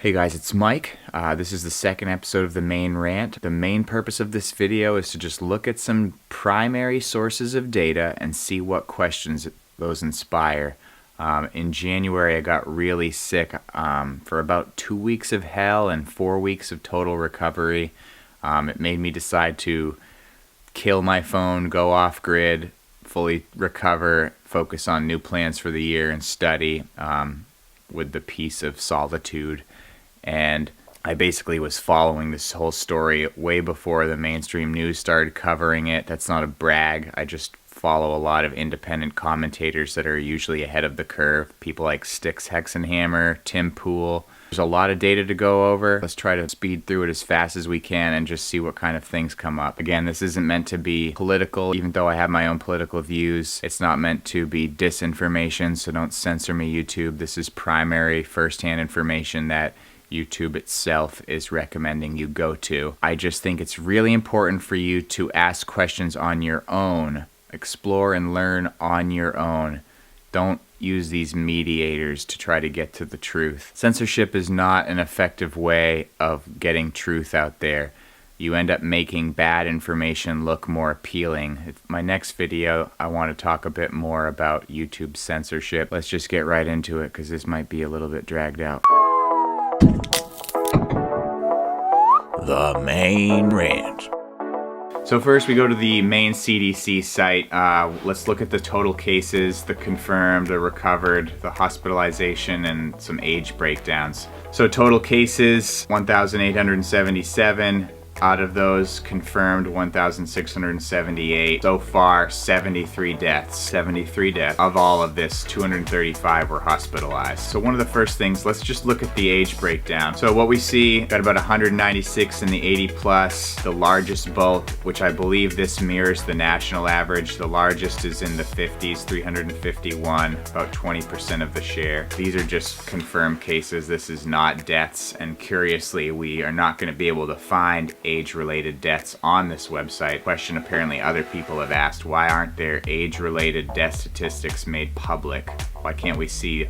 Hey guys, it's Mike. This is the second episode of the Maine Rant. The main purpose of this video is to just look at some primary sources of data and see what questions those inspire. In January, I got really sick for about 2 weeks of hell and 4 weeks of total recovery. It made me decide to kill my phone, go off grid, fully recover, focus on new plans for the year, and study with the peace of solitude. And I basically was following this whole story way before the mainstream news started covering it. That's not a brag. I just follow a lot of independent commentators that are usually ahead of the curve. People like Styx Hexenhammer, Tim Pool. There's a lot of data to go over. Let's try to speed through it as fast as we can and just see what kind of things come up. Again, this isn't meant to be political, even though I have my own political views. It's not meant to be disinformation, so don't censor me, YouTube. This is primary first-hand information that YouTube itself is recommending you go to. I just think it's really important for you to ask questions on your own. Explore and learn on your own. Don't use these mediators to try to get to the truth. Censorship is not an effective way of getting truth out there. You end up making bad information look more appealing. My next video, I want to talk a bit more about YouTube censorship. Let's just get right into it because this might be a little bit dragged out. The Maine Rant. So first we go to the Maine CDC site. Let's look at the total cases, the confirmed, the recovered, the hospitalization, and some age breakdowns. So total cases, 1,877. Out of those, confirmed 1,678. So far, 73 deaths. 73 deaths. Of all of this, 235 were hospitalized. So one of the first things, let's just look at the age breakdown. So what we see, got about 196 in the 80 plus. The largest both, which I believe this mirrors the national average. The largest is in the 50s, 351, about 20% of the share. These are just confirmed cases. This is not deaths. And curiously, we are not going to be able to find age-related deaths on this website. Question apparently other people have asked, why aren't there age-related death statistics made public? Why can't we see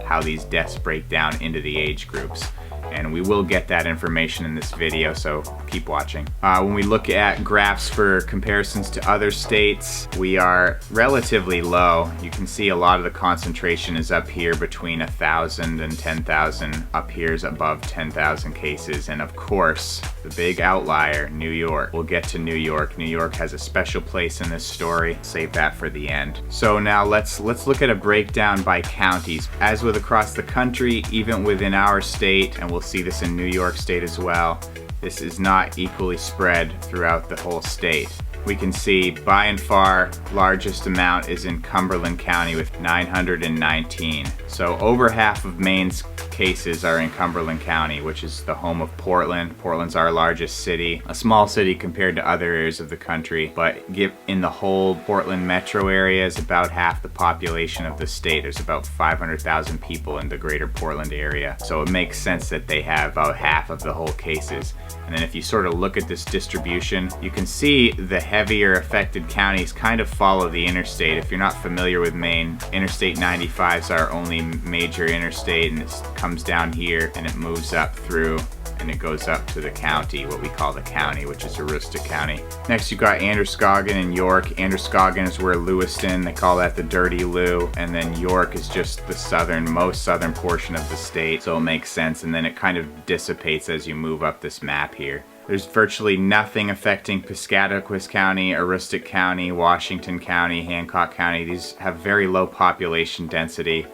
how these deaths break down into the age groups? And we will get that information in this video, so keep watching. When we look at graphs for comparisons to other states, we are relatively low. You can see a lot of the concentration is up here between 1,000 and 10,000. Up here is above 10,000 cases. And of course, the big outlier, New York. We'll get to New York. New York has a special place in this story. Save that for the end. So now let's look at a breakdown by counties. As with across the country, even within our state, and we'll see this in New York State as well, this is not equally spread throughout the whole state. We can see by and far largest amount is in Cumberland County with 919. So over half of Maine's cases are in Cumberland County, which is the home of Portland. Portland's our largest city, a small city compared to other areas of the country, but in the whole Portland metro area is about half the population of the state. There's about 500,000 people in the greater Portland area. So it makes sense that they have about half of the whole cases. And then if you sort of look at this distribution, you can see the heavier affected counties kind of follow the interstate. If you're not familiar with Maine, Interstate 95 is our only major interstate, and it comes down here and it moves up through and it goes up to the county, what we call the county, which is Aroostook County. Next you've got Androscoggin and York. Androscoggin is where Lewiston, they call that the Dirty Lou, and then York is just the most southern portion of the state, so it makes sense, and then it kind of dissipates as you move up this map here. There's virtually nothing affecting Piscataquis County, Aroostook County, Washington County, Hancock County. These have very low population density.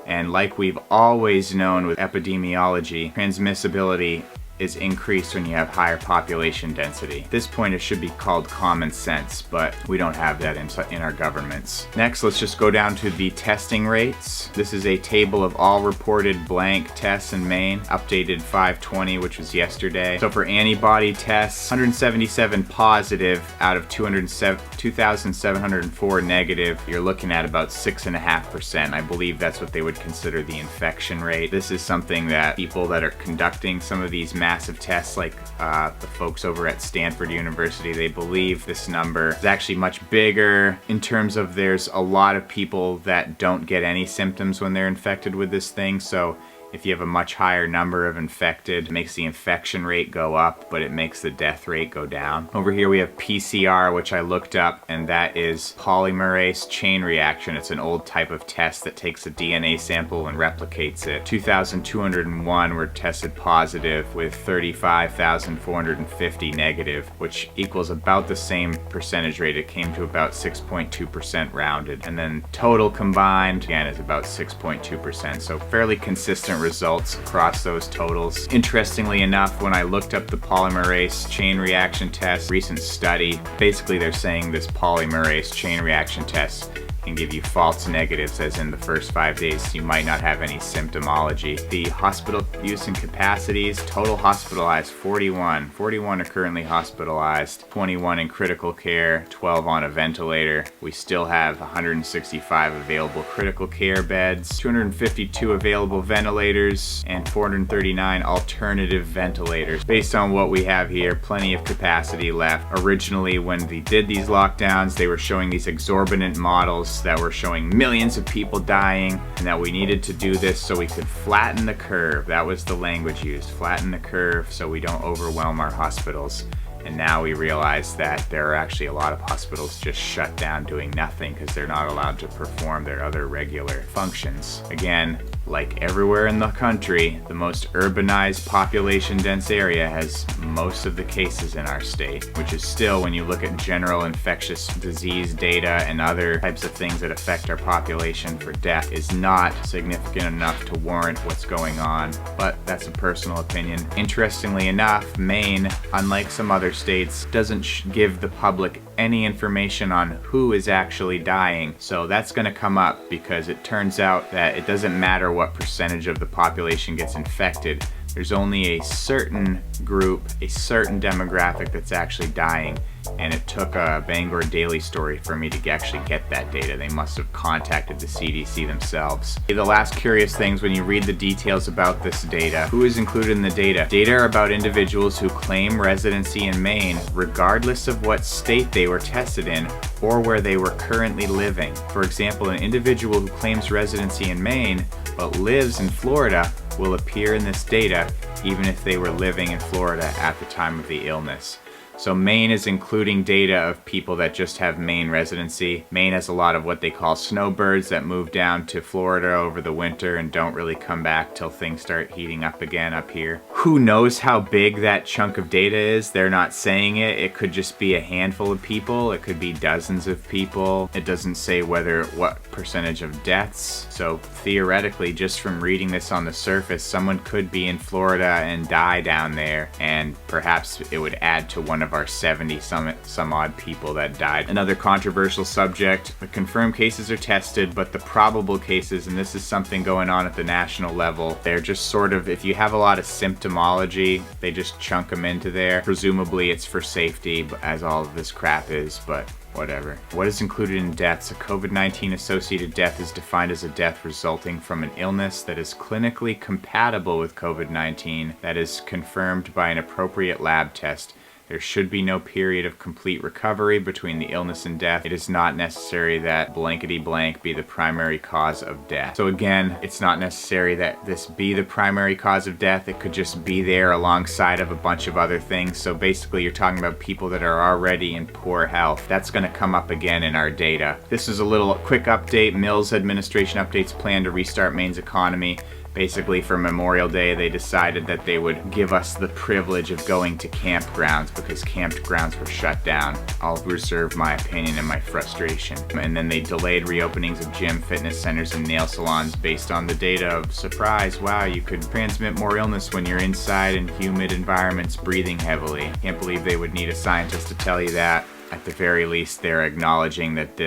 And like we've always known with epidemiology, transmissibility is increased when you have higher population density. At this point it should be called common sense, but we don't have that in our governments. Next, let's just go down to the testing rates. This is a table of all reported blank tests in Maine, updated 5/20, which was yesterday. So for antibody tests, 177 positive out of 2,704 negative. You're looking at about 6.5%. I believe that's what they would consider the infection rate. This is something that people that are conducting some of these massive tests, like the folks over at Stanford University, they believe this number is actually much bigger in terms of there's a lot of people that don't get any symptoms when they're infected with this thing. So If you have a much higher number of infected, it makes the infection rate go up, but it makes the death rate go down. Over here we have PCR, which I looked up, and that is polymerase chain reaction. It's an old type of test that takes a DNA sample and replicates it. 2,201 were tested positive with 35,450 negative, which equals about the same percentage rate. It came to about 6.2% rounded. And then total combined, again, is about 6.2%. So fairly consistent results across those totals. Interestingly enough, when I looked up the polymerase chain reaction test, recent study, basically they're saying this polymerase chain reaction test can give you false negatives, as in the first 5 days you might not have any symptomology. The hospital use and capacities, total hospitalized 41. 41 are currently hospitalized, 21 in critical care, 12 on a ventilator. We still have 165 available critical care beds, 252 available ventilators, and 439 alternative ventilators. Based on what we have here, plenty of capacity left. Originally, when they did these lockdowns, they were showing these exorbitant models that were showing millions of people dying, and that we needed to do this so we could flatten the curve. That was the language used, flatten the curve so we don't overwhelm our hospitals. And now we realize that there are actually a lot of hospitals just shut down doing nothing because they're not allowed to perform their other regular functions. Again, like everywhere in the country, the most urbanized, population-dense area has most of the cases in our state, which is still, when you look at general infectious disease data and other types of things that affect our population for death, is not significant enough to warrant what's going on. But that's a personal opinion. Interestingly enough, Maine, unlike some other states, doesn't give the public any information on who is actually dying. So that's going to come up because it turns out that it doesn't matter what percentage of the population gets infected. There's only a certain group, a certain demographic that's actually dying, and it took a Bangor Daily story for me to actually get that data. They must have contacted the CDC themselves. The last curious things when you read the details about this data, who is included in the data? Data are about individuals who claim residency in Maine, regardless of what state they were tested in or where they were currently living. For example, an individual who claims residency in Maine but lives in Florida will appear in this data even if they were living in Florida at the time of the illness. So Maine is including data of people that just have Maine residency. Maine has a lot of what they call snowbirds that move down to Florida over the winter and don't really come back till things start heating up again up here. Who knows how big that chunk of data is? They're not saying it. It could just be a handful of people. It could be dozens of people. It doesn't say what percentage of deaths. So theoretically, just from reading this on the surface, someone could be in Florida and die down there, and perhaps it would add to one of our 70 some odd people that died. Another controversial subject, the confirmed cases are tested, but the probable cases, and this is something going on at the national level, they're just sort of, if you have a lot of symptomology, they just chunk them into there. Presumably it's for safety, as all of this crap is, but whatever. What is included in deaths? A COVID-19 associated death is defined as a death resulting from an illness that is clinically compatible with COVID-19 that is confirmed by an appropriate lab test. There should be no period of complete recovery between the illness and death. It is not necessary that blankety blank be the primary cause of death. So again, it's not necessary that this be the primary cause of death. It could just be there alongside of a bunch of other things. So basically you're talking about people that are already in poor health. That's going to come up again in our data. This is a little quick update. Mills administration updates plan to restart Maine's economy. Basically, for Memorial Day, they decided that they would give us the privilege of going to campgrounds because campgrounds were shut down. I'll reserve my opinion and my frustration. And then they delayed reopenings of gym, fitness centers, and nail salons based on the data of, surprise, wow, you could transmit more illness when you're inside in humid environments breathing heavily. Can't believe they would need a scientist to tell you that. At the very least, they're acknowledging that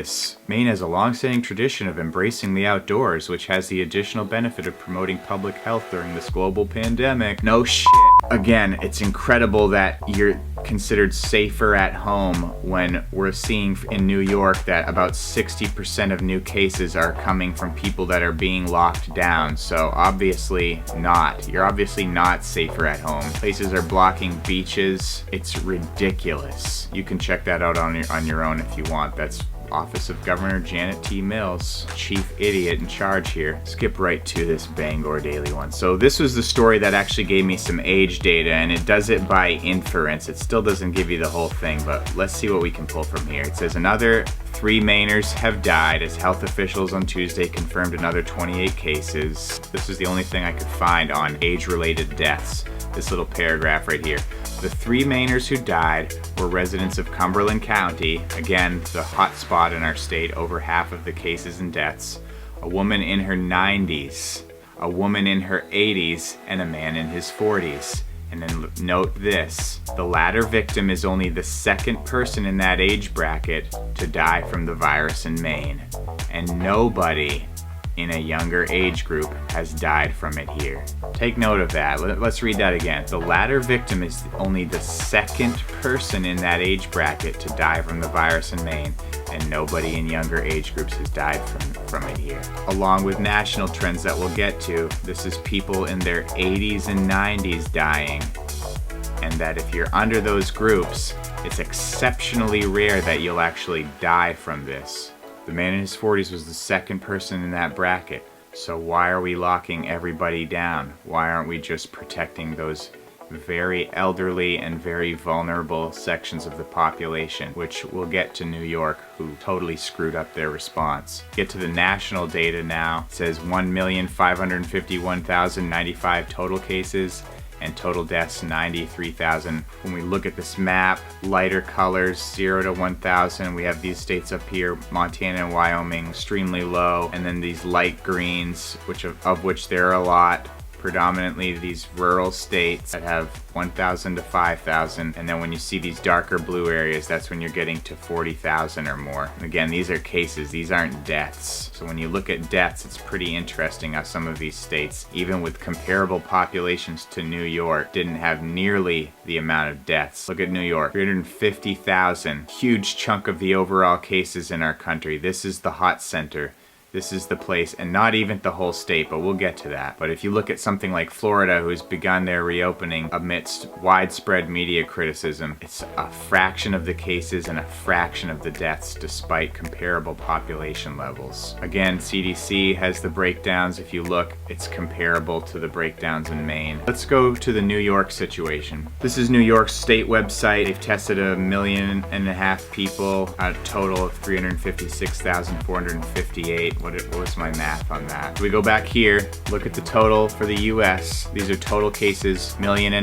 Maine has a long-standing tradition of embracing the outdoors, which has the additional benefit of promoting public health during this global pandemic. No shit. Again, it's incredible that you're considered safer at home when we're seeing in New York that about 60% of new cases are coming from people that are being locked down. So obviously not. You're obviously not safer at home. Places are blocking beaches. It's ridiculous. You can check that out on your own if you want. That's Office of Governor Janet T. Mills, chief idiot in charge here. Skip right to this Bangor Daily one. So this was the story that actually gave me some age data, and it does it by inference. It still doesn't give you the whole thing, but let's see what we can pull from here. It says another 3 Mainers have died as health officials on Tuesday confirmed another 28 cases. This is the only thing I could find on age-related deaths. This little paragraph right here. The 3 Mainers who died were residents of Cumberland County, again, the hot spot in our state, over half of the cases and deaths, a woman in her 90s, a woman in her 80s, and a man in his 40s. And then note this, the latter victim is only the second person in that age bracket to die from the virus in Maine, and nobody in a younger age group has died from it here. Take note of that. Let's read that again. The latter victim is only the second person in that age bracket to die from the virus in Maine, and nobody in younger age groups has died from it here. Along with national trends that we'll get to, this is people in their 80s and 90s dying, and that if you're under those groups, it's exceptionally rare that you'll actually die from this. The man in his 40s was the second person in that bracket. So why are we locking everybody down? Why aren't we just protecting those very elderly and very vulnerable sections of the population, which we'll get to New York, who totally screwed up their response. Get to the national data now. It says 1,551,095 total cases and total deaths 93,000. When we look at this map, lighter colors 0 to 1,000, we have these states up here, Montana and Wyoming, extremely low, and then these light greens, of which there are a lot, predominantly these rural states that have 1,000 to 5,000, and then when you see these darker blue areas, that's when you're getting to 40,000 or more. And again, these are cases, these aren't deaths. So when you look at deaths, it's pretty interesting how some of these states, even with comparable populations to New York, didn't have nearly the amount of deaths. Look at New York, 350,000, huge chunk of the overall cases in our country. This is the hot center. This is the place, and not even the whole state, but we'll get to that. But if you look at something like Florida, who's begun their reopening amidst widespread media criticism, it's a fraction of the cases and a fraction of the deaths despite comparable population levels. Again, CDC has the breakdowns. If you look, it's comparable to the breakdowns in Maine. Let's go to the New York situation. This is New York's state website. They've tested 1.5 million people, a total of 356,458. What was my math on that? We go back here, look at the total for the US. These are total cases, 1.5 million.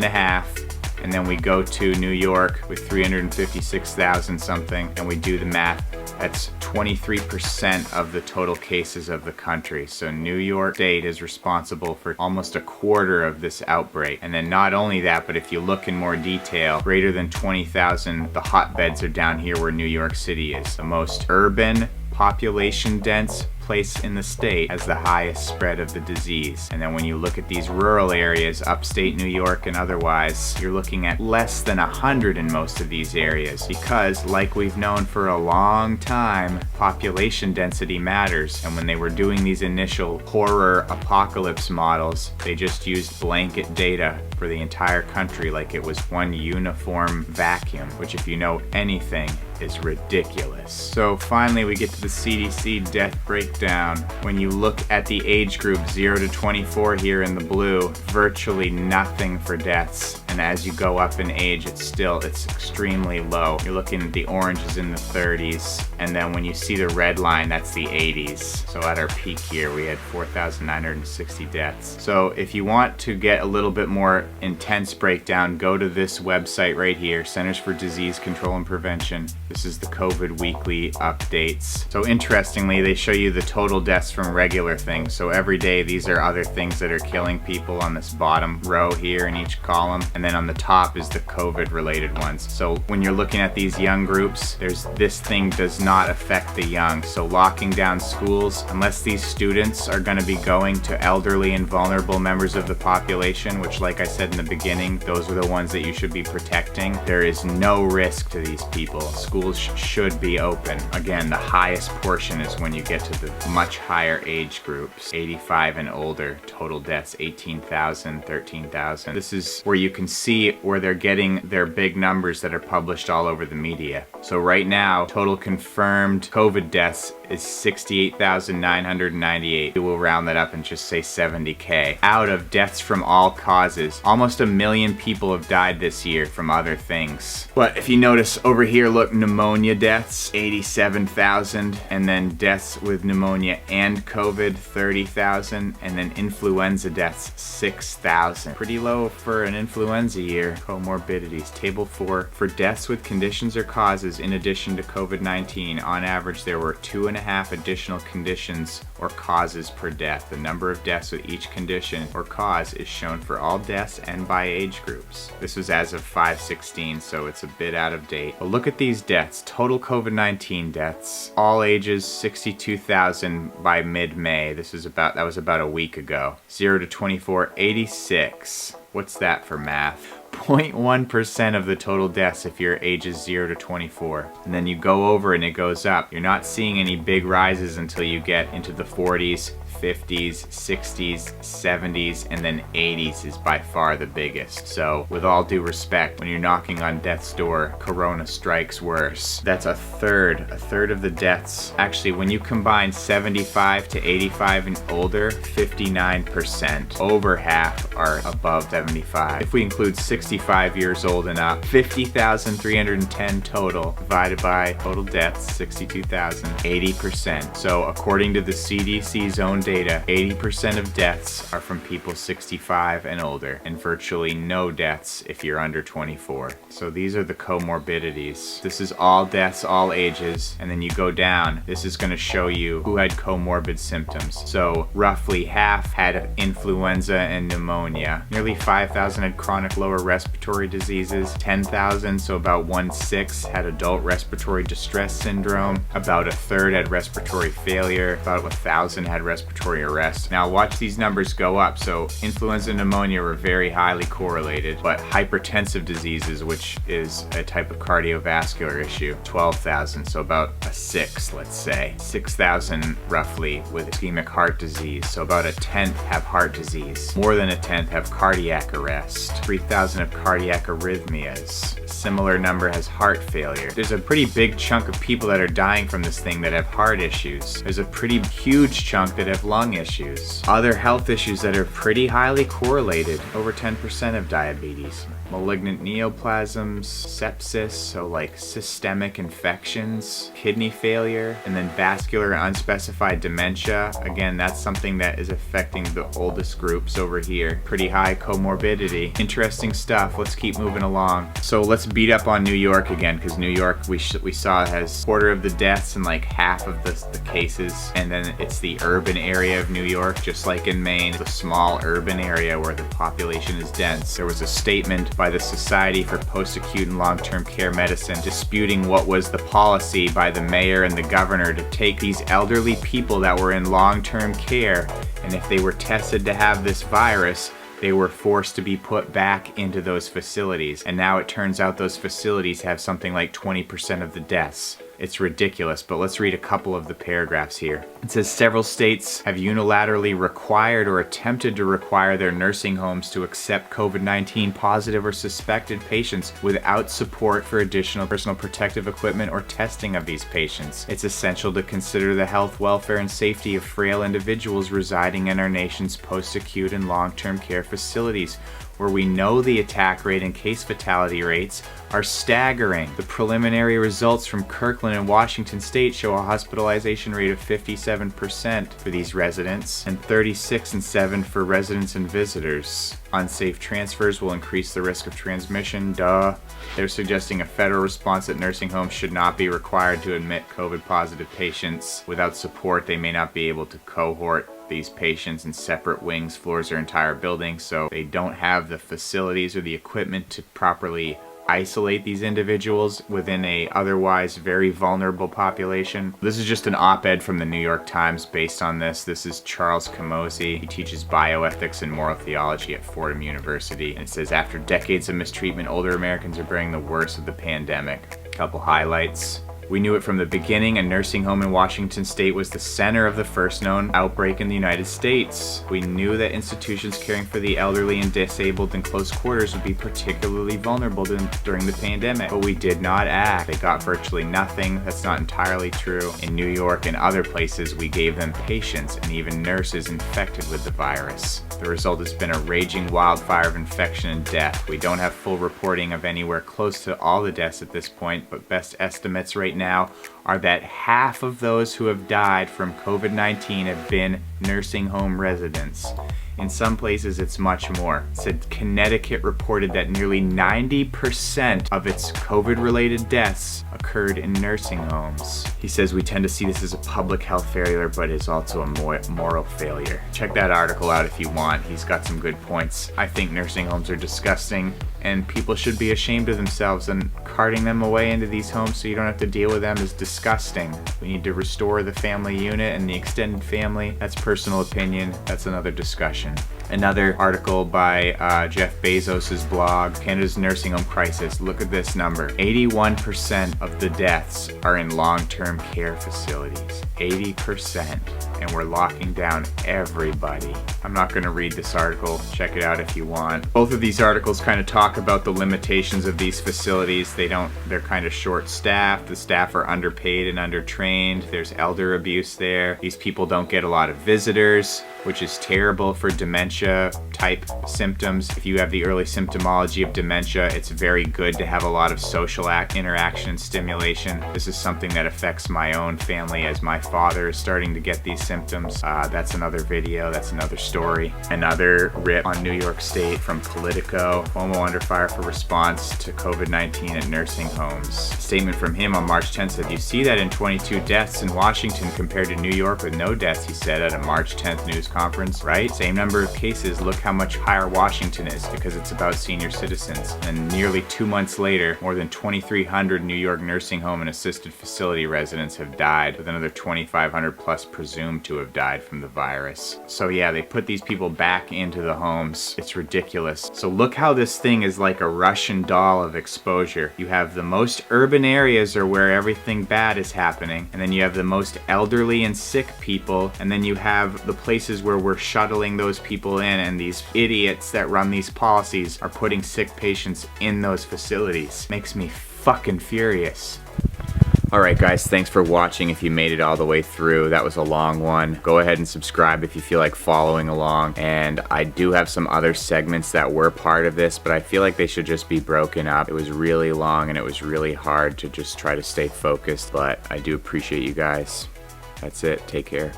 And then we go to New York with 356,000 something, and we do the math. That's 23% of the total cases of the country. So New York State is responsible for almost a quarter of this outbreak. And then not only that, but if you look in more detail, greater than 20,000, the hotbeds are down here where New York City is. The most urban, population dense place in the state has the highest spread of the disease. And then when you look at these rural areas, upstate New York and otherwise, you're looking at less than 100 in most of these areas, because like we've known for a long time, population density matters. And when they were doing these initial horror apocalypse models, they just used blanket data for the entire country like it was one uniform vacuum, which if you know anything is ridiculous. So finally we get to the CDC Death Breakdown. When you look at the age group 0 to 24 here in the blue, virtually nothing for deaths. And as you go up in age, it's extremely low. You're looking at the oranges in the 30s, and then when you see the red line, that's the 80s. So at our peak here, we had 4,960 deaths. So if you want to get a little bit more intense breakdown, go to this website right here, Centers for Disease Control and Prevention. This is the COVID weekly updates. So interestingly, they show you the total deaths from regular things. So every day, these are other things that are killing people on this bottom row here in each column. And then on the top is the COVID related ones. So when you're looking at these young groups, this thing does not affect the young. So locking down schools, unless these students are going to be going to elderly and vulnerable members of the population, which like I said in the beginning, those are the ones that you should be protecting. There is no risk to these people. Schools should be open. Again, the highest portion is when you get to the much higher age groups, 85 and older, total deaths 18,000, 13,000. This is where you can see where they're getting their big numbers that are published all over the media. So right now, total confirmed COVID deaths is 68,998. We'll round that up and just say 70K. Out of deaths from all causes, almost 1 million people have died this year from other things. But if you notice over here, look, pneumonia deaths, 87,000, and then deaths with pneumonia and COVID, 30,000, and then influenza deaths, 6,000. Pretty low for an influenza year. Comorbidities, table 4. For deaths with conditions or causes in addition to COVID-19, on average there were 2.5 additional conditions or causes per death. The number of deaths with each condition or cause is shown for all deaths and by age groups. This was as of 5/16, so it's a bit out of date. But look at these deaths. Total COVID-19 deaths, all ages, 62,000 by mid-May. That was about a week ago. 0 to 24, 86. What's that for math? 0.1% of the total deaths if your age is 0 to 24. And then you go over and it goes up. You're not seeing any big rises until you get into the 40s, 50s, 60s, 70s, and then 80s is by far the biggest. So with all due respect, when you're knocking on death's door, Corona strikes worse. That's a third of the deaths. Actually, when you combine 75 to 85 and older, 59%. Over half are above 75. If we include 65 years old and up, 50,310 total, divided by total deaths, 62,000, 80%. So according to the CDC's own data, 80% of deaths are from people 65 and older, and virtually no deaths if you're under 24. So these are the comorbidities. This is all deaths, all ages, and then you go down. This is going to show you who had comorbid symptoms. So roughly half had influenza and pneumonia. Nearly 5,000 had chronic lower respiratory diseases. 10,000, so about 1/6, had adult respiratory distress syndrome. About a third had respiratory failure. About 1,000 had respiratory arrest. Now watch these numbers go up. So influenza and pneumonia were very highly correlated, but hypertensive diseases, which is a type of cardiovascular issue, 12,000, so about a 6, let's say. 6,000 roughly with ischemic heart disease, so about 1/10 have heart disease. More than 1/10 have cardiac arrest. 3,000 have cardiac arrhythmias. Similar number has heart failure. There's a pretty big chunk of people that are dying from this thing that have heart issues. There's a pretty huge chunk that have lung issues. Other health issues that are pretty highly correlated. Over 10% of diabetes. Malignant neoplasms, sepsis, so like systemic infections, kidney failure, and then vascular and unspecified dementia. Again, that's something that is affecting the oldest groups over here. Pretty high comorbidity. Interesting stuff. Let's keep moving along. So let's beat up on New York again, because New York we saw has a quarter of the deaths and like half of the cases, and then it's the urban area of New York, just like in Maine, the small urban area where the population is dense. There was a statement by the Society for Post-Acute and Long-Term Care Medicine disputing what was the policy by the mayor and the governor to take these elderly people that were in long-term care, and if they were tested to have this virus, they were forced to be put back into those facilities. And now it turns out those facilities have something like 20% of the deaths. It's ridiculous, but let's read a couple of the paragraphs here. It says several states have unilaterally required or attempted to require their nursing homes to accept COVID-19 positive or suspected patients without support for additional personal protective equipment or testing of these patients. It's essential to consider the health, welfare, and safety of frail individuals residing in our nation's post-acute and long-term care facilities, where we know the attack rate and case fatality rates are staggering. The preliminary results from Kirkland and Washington State show a hospitalization rate of 57% for these residents and 36.7% for residents and visitors. Unsafe transfers will increase the risk of transmission. Duh. They're suggesting a federal response that nursing homes should not be required to admit COVID-positive patients. Without support, they may not be able to cohort these patients in separate wings, floors, or entire buildings, so they don't have the facilities or the equipment to properly isolate these individuals within a otherwise very vulnerable population. This is just an op-ed from the New York Times based on this. This is Charles Camozzi. He teaches bioethics and moral theology at Fordham University. And it says, after decades of mistreatment, older Americans are bearing the worst of the pandemic. A couple highlights. We knew it from the beginning. A nursing home in Washington state was the center of the first known outbreak in the United States. We knew that institutions caring for the elderly and disabled in close quarters would be particularly vulnerable during the pandemic, but we did not act. They got virtually nothing. That's not entirely true. In New York and other places, we gave them patients and even nurses infected with the virus. The result has been a raging wildfire of infection and death. We don't have full reporting of anywhere close to all the deaths at this point, but best estimates right now are that half of those who have died from COVID-19 have been nursing home residents. In some places, it's much more. It said Connecticut reported that nearly 90% of its COVID-related deaths occurred in nursing homes. He says we tend to see this as a public health failure, but it's also a moral failure. Check that article out if you want. He's got some good points. I think nursing homes are disgusting, and people should be ashamed of themselves, and carting them away into these homes so you don't have to deal with them is disgusting. We need to restore the family unit and the extended family. That's personal opinion. That's another discussion. Another article by Jeff Bezos' blog, Canada's Nursing Home Crisis. Look at this number. 81% of the deaths are in long-term care facilities. 80%. And we're locking down everybody. I'm not going to read this article. Check it out if you want. Both of these articles kind of talk about the limitations of these facilities. They're kind of short-staffed. The staff are underpaid and undertrained. There's elder abuse there. These people don't get a lot of visitors, which is terrible for dementia type symptoms. If you have the early symptomology of dementia, it's very good to have a lot of social interaction and stimulation. This is something that affects my own family as my father is starting to get these symptoms. That's another video, that's another story. Another rip on New York State from Politico. Cuomo under fire for response to COVID-19 at nursing homes. A statement from him on March 10th said, "You see that in 22 deaths in Washington compared to New York with no deaths," he said at a March 10th news conference, right? Same number of cases. Look how much higher Washington is because it's about senior citizens. And nearly 2 months later, more than 2,300 New York nursing home and assisted facility residents have died, with another 2,500 plus presumed to have died from the virus. So yeah, they put these people back into the homes. It's ridiculous. So look how this thing is like a Russian doll of exposure. You have the most urban areas are where everything bad is happening, and then you have the most elderly and sick people, and then you have the places where we're shuttling those people in, and these idiots that run these policies are putting sick patients in those facilities. Makes me fucking furious. Alright guys, thanks for watching if you made it all the way through. That was a long one. Go ahead and subscribe if you feel like following along. And I do have some other segments that were part of this, but I feel like they should just be broken up. It was really long and it was really hard to just try to stay focused, but I do appreciate you guys. That's it. Take care.